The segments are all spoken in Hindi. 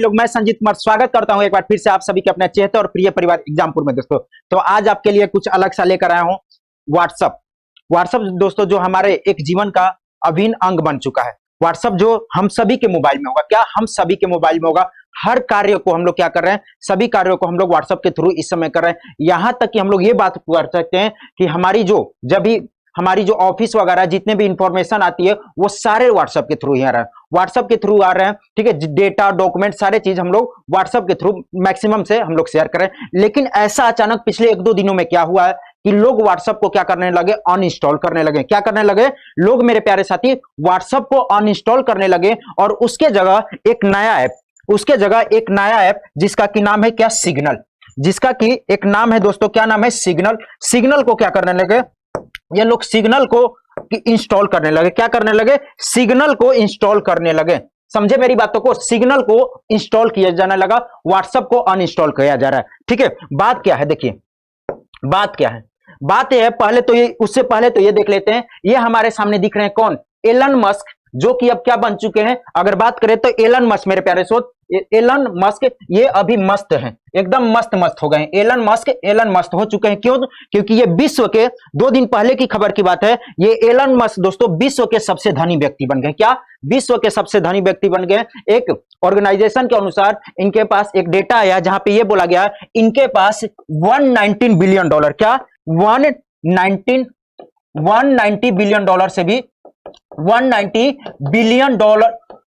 लोग, मैं संजीत कुमार स्वागत करता हूं एक बार फिर से आप सभी के अपने चहेते और प्रिय परिवार एग्जामपुर में। दोस्तों तो आज आपके लिए कुछ अलग सा लेकर आया हूं। व्हाट्सअप दोस्तों जो हमारे एक जीवन का अभिन्न अंग बन चुका है। व्हाट्सअप जो हम सभी के मोबाइल में होगा, क्या हम सभी के मोबाइल में होगा। हर कार्य को हम लोग क्या कर रहे हैं, सभी कार्यों को हम लोग व्हाट्सएप के थ्रू इस समय कर रहे हैं। यहां तक कि हम लोग ये बात कर सकते हैं कि हमारी जो ऑफिस वगैरह जितने भी इंफॉर्मेशन आती है वो सारे व्हाट्सएप के थ्रू ही आ रहे हैं, व्हाट्सएप के थ्रू आ रहे हैं। ठीक है, डेटा डॉक्यूमेंट सारे चीज हम लोग व्हाट्सएप के थ्रू मैक्सिमम से हम लोग शेयर करें। लेकिन ऐसा अचानक पिछले 1-2 दिनों में क्या हुआ है कि लोग व्हाट्सएप को क्या करने लगे, अनइंस्टॉल करने लगे। क्या करने लगे लोग, मेरे प्यारे साथी, व्हाट्सएप को अनइंस्टॉल करने लगे और उसके जगह एक नया ऐप जिसका की नाम है क्या, सिग्नल। जिसका की एक नाम है दोस्तों, क्या नाम है, सिग्नल। सिग्नल को क्या करने लगे ये लोग, सिग्नल को इंस्टॉल करने लगे। क्या करने लगे, सिग्नल को इंस्टॉल करने लगे। समझे मेरी बातों को, सिग्नल को इंस्टॉल किया जाने लगा, व्हाट्सएप को अनइंस्टॉल किया जा रहा है। ठीक है, बात क्या है, देखिए बात क्या है। बात यह है, उससे पहले तो ये देख लेते हैं, ये हमारे सामने दिख रहे हैं कौन, एलन मस्क, जो कि अब क्या बन चुके हैं। अगर बात करें तो एलन मस्क, मेरे प्यारे सोच, एलन मस्क ये अभी मस्त हैं, एकदम मस्त हो गए। एलन मस्क हो चुके हैं। क्यों? क्योंकि ये विश्व के 2 दिन पहले की खबर की बात है, ये एलन मस्क दोस्तों विश्व के सबसे धनी व्यक्ति बन गए। क्या, विश्व के सबसे धनी व्यक्ति बन गए। एक ऑर्गेनाइजेशन के अनुसार इनके पास एक डेटा आया जहां पे ये बोला गया इनके पास $119 बिलियन, क्या 190 बिलियन डॉलर से भी 190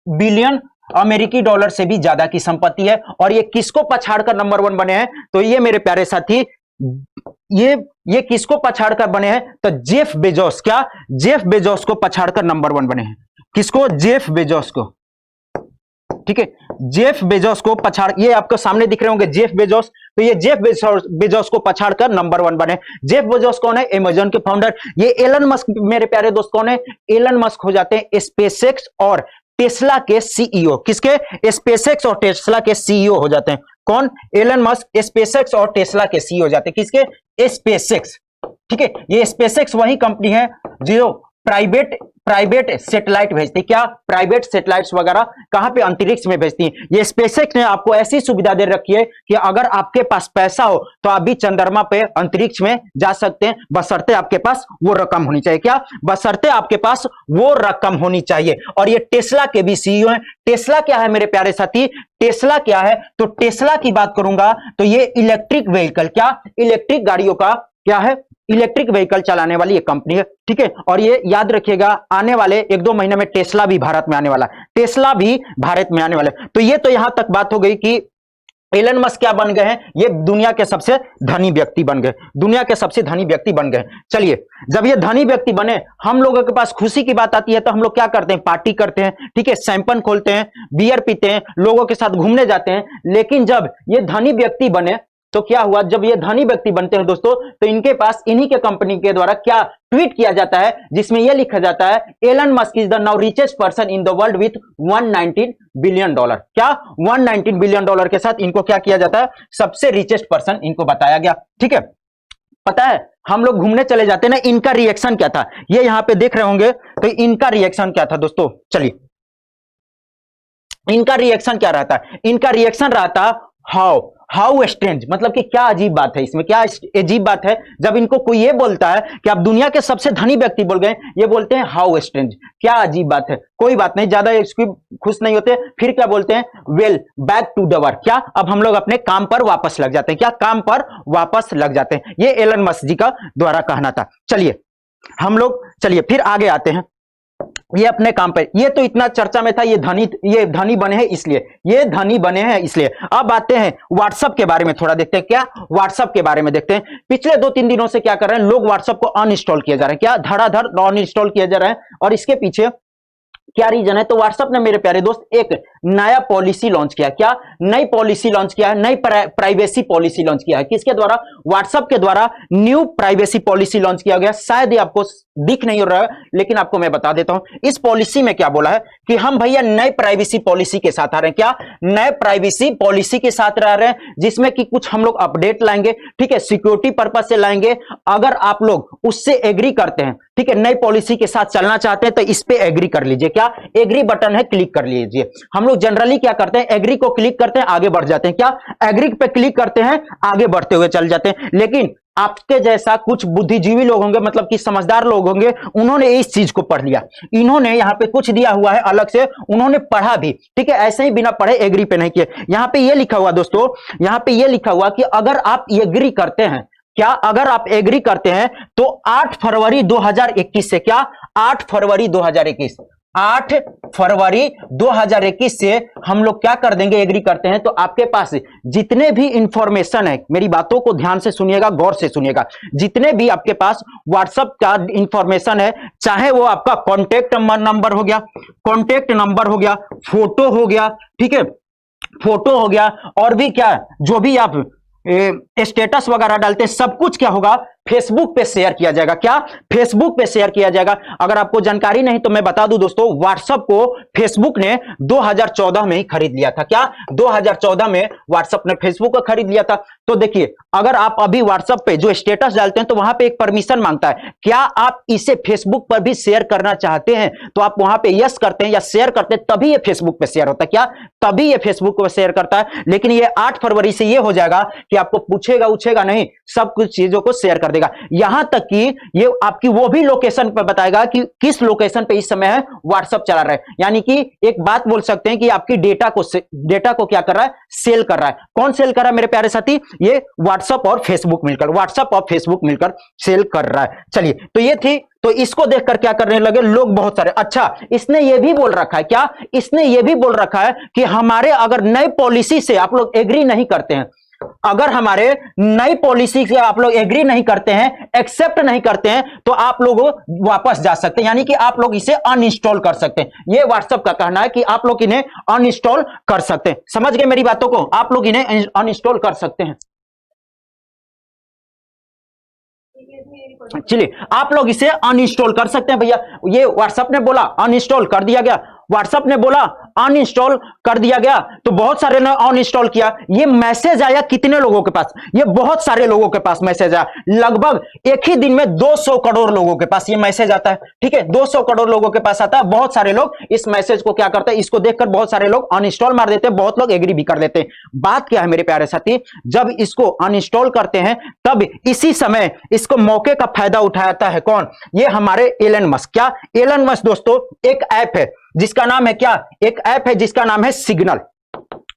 बिलियन अमेरिकी डॉलर से भी ज्यादा की संपत्ति है। और ये किसको पछाड़कर नंबर 1 बने हैं, तो ये मेरे प्यारे साथी, ये किसको पछाड़कर बने हैं, तो जेफ बेजोस, क्या जेफ बेजोस को पछाड़कर नंबर 1 बने हैं। किसको, जेफ बेजोस को। ठीक है, जेफ बेजोस को पछाड़, ये आपको सामने दिख रहे होंगे जेफ बेजोस, तो ये जेफ बेजोस को पछाड़कर नंबर 1 बने। जेफ बेजोस कौन है, अमेज़न के फाउंडर। ये एलन मस्क, मेरे प्यारे दोस्त, कौन है, एलन मस्क हो जाते हैं स्पेसएक्स और टेस्ला के सीईओ। किसके, स्पेसएक्स और टेस्ला के सीईओ हो जाते हैं। कौन, एलन मस्क स्पेसएक्स और टेस्ला के सीईओ हो जाते हैं। किसके, स्पेसएक्स। ठीक है, ये स्पेसएक्स वही कंपनी है जो प्राइवेट सैटेलाइट भेजती है। क्या, प्राइवेट सैटेलाइट्स वगैरह कहां पे, अंतरिक्ष में भेजती है। ये स्पेसएक्स ने आपको ऐसी सुविधा दे रखी है कि अगर आपके पास पैसा हो तो आप भी चंद्रमा पे अंतरिक्ष में जा सकते हैं, बशर्ते आपके पास वो रकम होनी चाहिए। क्या, बशर्ते आपके पास वो रकम होनी चाहिए। और ये टेस्ला के भी सीईओ हैं। टेस्ला क्या है मेरे प्यारे साथी, टेस्ला क्या है, तो टेस्ला की बात करूंगा तो ये इलेक्ट्रिक व्हीकल, क्या इलेक्ट्रिक गाड़ियों का क्या है, इलेक्ट्रिक व्हीकल चलाने वाली एक कंपनी है। ठीक है, और ये याद रखिएगा आने वाले 1-2 महीने में टेस्ला भी भारत में आने वाला है, टेस्ला भी भारत में आने वाला है। तो ये तो यहां तक बात हो गई कि एलन मस्क क्या बन गए हैं, ये दुनिया के सबसे धनी व्यक्ति बन गए, दुनिया के सबसे धनी व्यक्ति बन गए। चलिए, जब ये धनी व्यक्ति बने, हम लोगों के पास खुशी की बात आती है तो हम लोग क्या करते हैं, पार्टी करते हैं। ठीक है, शैंपेन खोलते हैं, बियर पीते हैं, लोगों के साथ घूमने जाते हैं। लेकिन जब ये धनी व्यक्ति बने तो क्या हुआ, जब ये धनी व्यक्ति बनते हैं दोस्तों, तो इनके पास इन्हीं के कंपनी के द्वारा क्या ट्वीट किया जाता है, जिसमें यह लिखा जाता है, Elon Musk is the now richest person in the world with $119 billion. क्या, $119 बिलियन के साथ इनको क्या किया जाता है, सबसे रिचेस्ट पर्सन इनको बताया गया। ठीक है, पता है हम लोग घूमने चले जाते हैं ना, इनका रिएक्शन क्या था, ये यहां पे देख रहे होंगे, तो इनका रिएक्शन क्या था दोस्तों। चलिए, इनका रिएक्शन क्या रहता है, इनका रिएक्शन रहता हाउ स्ट्रेंज, मतलब कि क्या अजीब बात है, इसमें क्या अजीब बात है। जब इनको कोई ये बोलता है कि आप दुनिया के सबसे धनी व्यक्ति बोल गए, ये बोलते हैं हाउ स्ट्रेंज, क्या अजीब बात है। कोई बात नहीं, ज्यादा इसकी खुश नहीं होते, फिर क्या बोलते हैं, well back to the work, क्या अब हम लोग अपने काम पर वापस लग जाते हैं, क्या काम पर वापस लग जाते हैं। ये एलन मस्क जी का द्वारा कहना था। चलिए हम लोग, चलिए फिर आगे आते हैं, ये अपने काम पे, ये तो इतना चर्चा में था, ये धनी बने हैं इसलिए, ये धनी बने हैं इसलिए। अब आते हैं व्हाट्सएप के बारे में थोड़ा देखते हैं। क्या, व्हाट्सएप के बारे में देखते हैं। पिछले 2-3 दिनों से क्या कर रहे हैं लोग, व्हाट्सएप को अनइंस्टॉल किए जा रहे हैं, क्या धड़ाधड़ अनइंस्टॉल किए जा रहे हैं। और इसके पीछे क्या रीजन है, तो व्हाट्सएप ने मेरे प्यारे दोस्त एक नया पॉलिसी लॉन्च किया। क्या, नई पॉलिसी लॉन्च किया है, नई प्राइवेसी पॉलिसी लॉन्च किया है। किसके द्वारा, व्हाट्सएप के द्वारा न्यू प्राइवेसी पॉलिसी लॉन्च किया गया। शायद ये आपको दिख नहीं रहा है, लेकिन आपको मैं बता देता हूं इस पॉलिसी में क्या बोला है कि हम भैया नए प्राइवेसी पॉलिसी के साथ आ रहे हैं। क्या नए प्राइवेसी पॉलिसी के साथ आ रहे हैं, जिसमें कि कुछ हम लोग अपडेट लाएंगे, ठीक है, सिक्योरिटी पर्पज से लाएंगे। अगर आप लोग उससे एग्री करते हैं, ठीक है, नई पॉलिसी के साथ चलना चाहते हैं, तो इस पे एग्री कर लीजिए। क्या एग्री बटन है, क्लिक कर लीजिए। हम लोग जनरली क्या करते हैं, एग्री को क्लिक करते हैं, आगे बढ़ जाते हैं। क्या एग्री पे क्लिक करते हैं, आगे बढ़ते हुए चल जाते हैं। लेकिन आपके जैसा कुछ बुद्धिजीवी लोग होंगे, मतलब कि समझदार लोग होंगे, उन्होंने इस चीज को पढ़ लिया। इन्होंने यहां पे कुछ दिया हुआ है अलग से, उन्होंने पढ़ा भी, ठीक है, ऐसे ही बिना पढ़े एग्री पे नहीं किए। यहां पे ये लिखा हुआ दोस्तों, यहां पे ये लिखा हुआ कि अगर आप एग्री करते हैं, क्या अगर आप एग्री करते हैं तो 8 फरवरी 2021 से, क्या 8 फरवरी 2021, 8 फरवरी 2021 से हम लोग क्या कर देंगे, एग्री करते हैं तो आपके पास जितने भी इंफॉर्मेशन है, मेरी बातों को ध्यान से सुनिएगा, गौर से सुनिएगा, जितने भी आपके पास व्हाट्सएप का इंफॉर्मेशन है, चाहे वो आपका कॉन्टेक्ट नंबर हो गया, कॉन्टेक्ट नंबर हो गया, फोटो हो गया, ठीक है, फोटो हो गया, और भी क्या, जो भी आप स्टेटस वगैरह डालते हैं, सब कुछ क्या होगा, फेसबुक पे शेयर किया जाएगा। क्या फेसबुक पे शेयर किया जाएगा। अगर आपको जानकारी नहीं तो मैं बता दूं दोस्तों, व्हाट्सएप को फेसबुक ने 2014 में ही खरीद लिया था। क्या 2014 में व्हाट्सएप ने फेसबुक को खरीद लिया था। तो देखिए, अगर आप अभी व्हाट्सएप पे जो स्टेटस डालते हैं तो वहां पे एक परमिशन मांगता है, क्या आप इसे फेसबुक पर भी शेयर करना चाहते हैं, तो आप वहां पे यस करते हैं या शेयर करते हैं, तभी ये फेसबुक पे शेयर होता है। क्या तभी ये फेसबुक पर शेयर करता है। लेकिन ये 8 फरवरी से ये हो जाएगा कि आपको पूछेगा नहीं, सब कुछ चीजों को शेयर कर देगा। यहां तक कि ये आपकी वो भी लोकेशन पर बताएगा कि किस लोकेशन पे इस समय है व्हाट्सएप चला रहा है। यानी कि एक बात बोल सकते हैं कि आपकी डेटा को क्या कर रहा है, सेल कर रहा है। कौन सेल कर रहा है मेरे प्यारे साथी, ये व्हाट्सएप और फेसबुक मिलकर, व्हाट्सएप और फेसबुक मिलकर सेल कर रहा है। चलिए, तो ये थी, तो इसको देखकर क्या करने लगे लोग बहुत सारे। अच्छा, इसने ये भी बोल रखा है, क्या इसने ये भी बोल रखा है कि हमारे अगर नई पॉलिसी से आप लोग एग्री नहीं करते हैं, अगर हमारे नई पॉलिसी से आप लोग एग्री नहीं करते हैं, एक्सेप्ट नहीं करते हैं, तो आप लोग वापस जा सकते हैं, यानी कि आप लोग इसे अनइंस्टॉल कर सकते हैं। ये व्हाट्सएप का कहना है कि आप लोग इन्हें अनइंस्टॉल कर सकते हैं। समझ गए मेरी बातों को, आप लोग इन्हें अनइंस्टॉल कर सकते हैं। चलिए, आप लोग इसे अनइंस्टॉल कर सकते हैं भैया। ये व्हाट्सएप ने बोला अनइंस्टॉल कर दिया गया, व्हाट्सएप ने बोला अनइंस्टॉल कर दिया गया, तो बहुत सारे ने अनइंस्टॉल किया। ये मैसेज आया कितने लोगों के पास, ये बहुत सारे लोगों के पास मैसेज आया। लगभग एक ही दिन में 200 करोड़ लोगों के पास ये मैसेज आता है। ठीक है, 200 करोड़ लोगों के पास आता है। बहुत सारे लोग इस मैसेज को क्या करते हैं, इसको देखकर बहुत सारे लोग अनइंस्टॉल मार देते हैं, बहुत लोग एग्री भी कर देते हैं। बात क्या है मेरे प्यारे साथी, जब इसको अनइंस्टॉल करते हैं तब इसी समय इसको मौके का फायदा उठाता है कौन, ये हमारे एलन मस्क। क्या एलन मस्क दोस्तों, एक ऐप है जिसका नाम है, क्या एक ऐप है जिसका नाम है सिग्नल,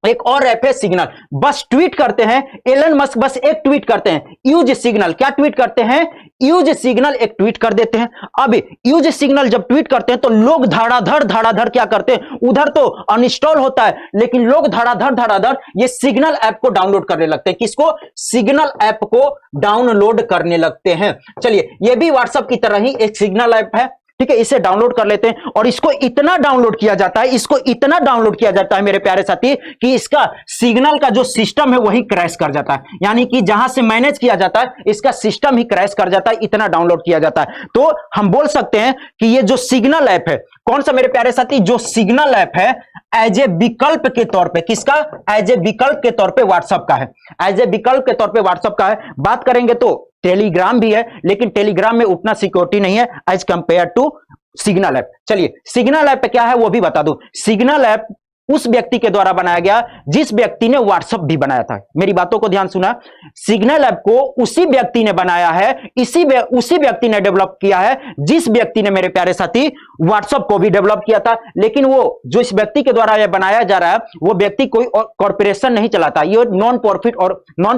एक और ऐप है सिग्नल। बस ट्वीट करते हैं एलन मस्क, बस एक ट्वीट करते हैं, यूज सिग्नल। क्या ट्वीट करते हैं, यूज सिग्नल, एक ट्वीट कर देते हैं। अब यूज सिग्नल जब ट्वीट करते हैं तो लोग धड़ाधड़ क्या करते हैं, उधर तो अनइंस्टॉल होता है, लेकिन लोग धड़ाधड़ ये सिग्नल ऐप को डाउनलोड करने लगते हैं। किसको, सिग्नल ऐप को डाउनलोड करने लगते हैं। चलिए, यह भी व्हाट्सएप की तरह ही एक सिग्नल ऐप है। ठीक है, इसे डाउनलोड कर लेते हैं और इसको इतना डाउनलोड किया जाता है, इसको इतना डाउनलोड किया जाता है मेरे प्यारे साथी, कि इसका सिग्नल का जो सिस्टम है वही क्रैश कर जाता है। यानी कि जहां से मैनेज किया जाता है इसका सिस्टम ही क्रैश कर जाता है, इतना डाउनलोड किया जाता है। तो हम बोल सकते हैं कि ये जो सिग्नल ऐप है, कौन सा मेरे प्यारे साथी, जो सिग्नल ऐप है, एज ए विकल्प के तौर पे, किसका, एज ए विकल्प के तौर पे व्हाट्सएप का है, एज ए विकल्प के तौर पे व्हाट्सएप का है। बात करेंगे तो टेलीग्राम भी है, लेकिन टेलीग्राम में उतना सिक्योरिटी नहीं है as compare to signal app. चलिए, सिग्नल ऐप क्या है वो भी बता दूं। सिग्नल ऐप उस व्यक्ति के द्वारा बनाया गया जिस व्यक्ति ने व्हाट्सएप भी बनाया था। मेरी बातों को ध्यान सुना, सिग्नल ऐप को उसी व्यक्ति ने बनाया है, उसी व्यक्ति ने डेवलप किया है जिस व्यक्ति ने मेरे प्यारे साथी व्हाट्सएप को भी डेवलप किया था। लेकिन वो जो इस व्यक्ति के द्वारा यह बनाया जा रहा है, वो व्यक्ति कोई कॉर्पोरेशन नहीं चलाता, ये नॉन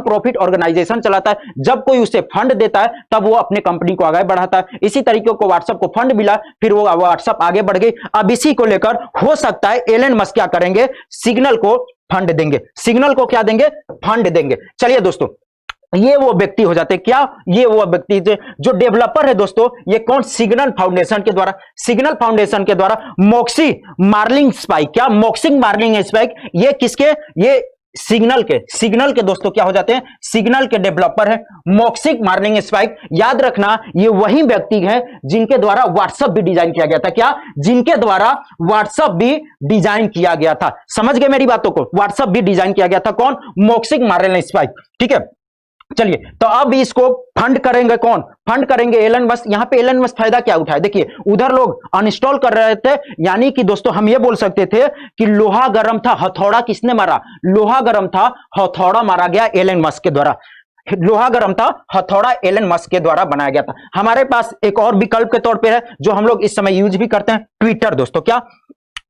प्रॉफिट ऑर्गेनाइजेशन चलाता है। जब कोई उसे फंड देता है तब वो अपने कंपनी को आगे बढ़ाता है। इसी तरीके को व्हाट्सएप को फंड मिला, फिर वो व्हाट्सएप आगे बढ़ गई। अब इसी को लेकर हो सकता है एलन मस्क क्या करेंगे, सिग्नल को फंड देंगे, सिग्नल को क्या देंगे, फंड देंगे। चलिए दोस्तों, ये वो व्यक्ति हो जाते हैं, क्या ये वो व्यक्ति जो डेवलपर है दोस्तों, ये कौन, सिग्नल फाउंडेशन के द्वारा, सिग्नल फाउंडेशन के द्वारा। मॉक्सी मार्लिंग स्पाइक, क्या मॉक्सिंग मार्लिंग स्पाइक, ये किसके, ये सिग्नल के दोस्तों क्या हो जाते हैं, सिग्नल के डेवलपर है मॉक्सिक मार्लिन स्पाइक। याद रखना ये वही व्यक्ति है जिनके द्वारा व्हाट्सएप भी डिजाइन किया गया था। क्या? जिनके द्वारा व्हाट्सएप भी डिजाइन किया गया था। समझ गए मेरी बातों को? व्हाट्सएप भी डिजाइन किया गया था कौन? मॉक्सिक मार्लिन स्पाइक। ठीक है, चलिए तो अब इसको फंड करेंगे कौन? फंड करेंगे एलन मस्क। यहां पे एलन मस्क फायदा क्या उठाए? देखिए उधर लोग अनइंस्टॉल कर रहे थे, यानी कि दोस्तों हम ये बोल सकते थे कि लोहा गर्म था, हथौड़ा किसने मारा? लोहा गर्म था, हथौड़ा मारा गया एलन मस्क के द्वारा। लोहा गर्म था, हथौड़ा एलन मस्क के द्वारा बनाया गया था। हमारे पास एक और विकल्प के तौर पे है जो हम लोग इस समय यूज भी करते हैं, ट्विटर दोस्तों। क्या?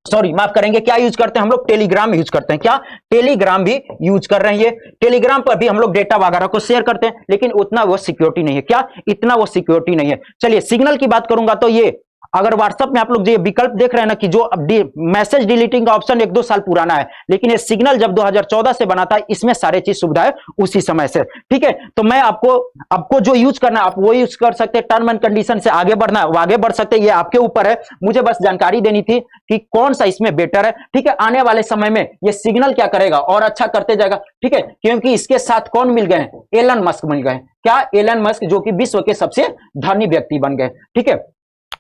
सॉरी माफ करेंगे, क्या यूज करते हैं हम लोग? टेलीग्राम यूज करते हैं। क्या? टेलीग्राम भी यूज कर रहे हैं। ये टेलीग्राम पर भी हम लोग डेटा वगैरह को शेयर करते हैं, लेकिन उतना वो सिक्योरिटी नहीं है। क्या? इतना वो सिक्योरिटी नहीं है। चलिए सिग्नल की बात करूंगा तो ये अगर व्हाट्सएप में आप लोग ये विकल्प देख रहे हैं ना कि जो अब मैसेज डिलीटिंग का ऑप्शन 1-2 साल पुराना है, लेकिन ये सिग्नल जब 2014 से बना था, इसमें सारे चीज सुविधा है उसी समय से। ठीक है, तो मैं आपको जो यूज करना है आप वो यूज कर सकते हैं। टर्म एंड कंडीशन से आगे बढ़ना है वो आगे बढ़ सकते हैं, ये आपके ऊपर है। मुझे बस जानकारी देनी थी कि कौन सा इसमें बेटर है। ठीक है, आने वाले समय में ये सिग्नल क्या करेगा और अच्छा करते जाएगा। ठीक है, क्योंकि इसके साथ कौन मिल गए? एलन मस्क मिल गए। क्या? एलन मस्क, जो कि विश्व के सबसे धनी व्यक्ति बन गए। ठीक है,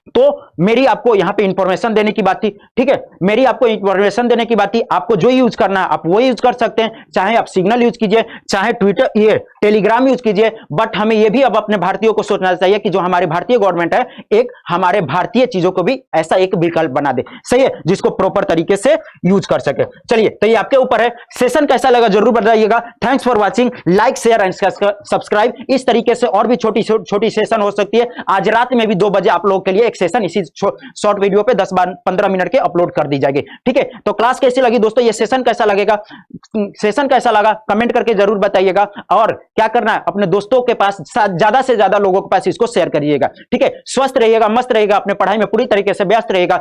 तो मेरी आपको यहां पे इंफॉर्मेशन देने की बात थी। ठीक है, मेरी आपको इंफॉर्मेशन देने की बात थी। आपको जो यूज करना है आप वो यूज कर सकते हैं, चाहे आप सिग्नल यूज कीजिए, चाहे ट्विटर ये टेलीग्राम यूज कीजिए। बट हमें ये भी अब अपने भारतीयों को सोचना चाहिए कि जो हमारे भारतीय गवर्नमेंट है, एक हमारे भारतीय चीजों को भी ऐसा एक विकल्प बना दे, सही है, जिसको प्रॉपर तरीके से यूज कर सके। चलिए, तो ये आपके ऊपर है। सेशन कैसा लगा जरूर बताइएगा। Thanks for watching, like share and subscribe. इस तरीके से और भी छोटी छोटी सेशन हो सकती है। आज रात में भी 2 बजे आप लोगों के लिए सेशन इसी शॉर्ट वीडियो पे 10-15 मिनट के अपलोड कर दी जाएगी। ठीक है, तो क्लास कैसी लगी दोस्तों? ये सेशन कैसा लगेगा, सेशन कैसा लगा कमेंट करके जरूर बताइएगा। और क्या करना है, अपने दोस्तों के पास ज्यादा से ज्यादा लोगों के पास इसको शेयर करिएगा। ठीक है, स्वस्थ रहिएगा, मस्त रहिएगा, अपने पढ़ाई में पूरी तरीके से व्यस्त रहिएगा।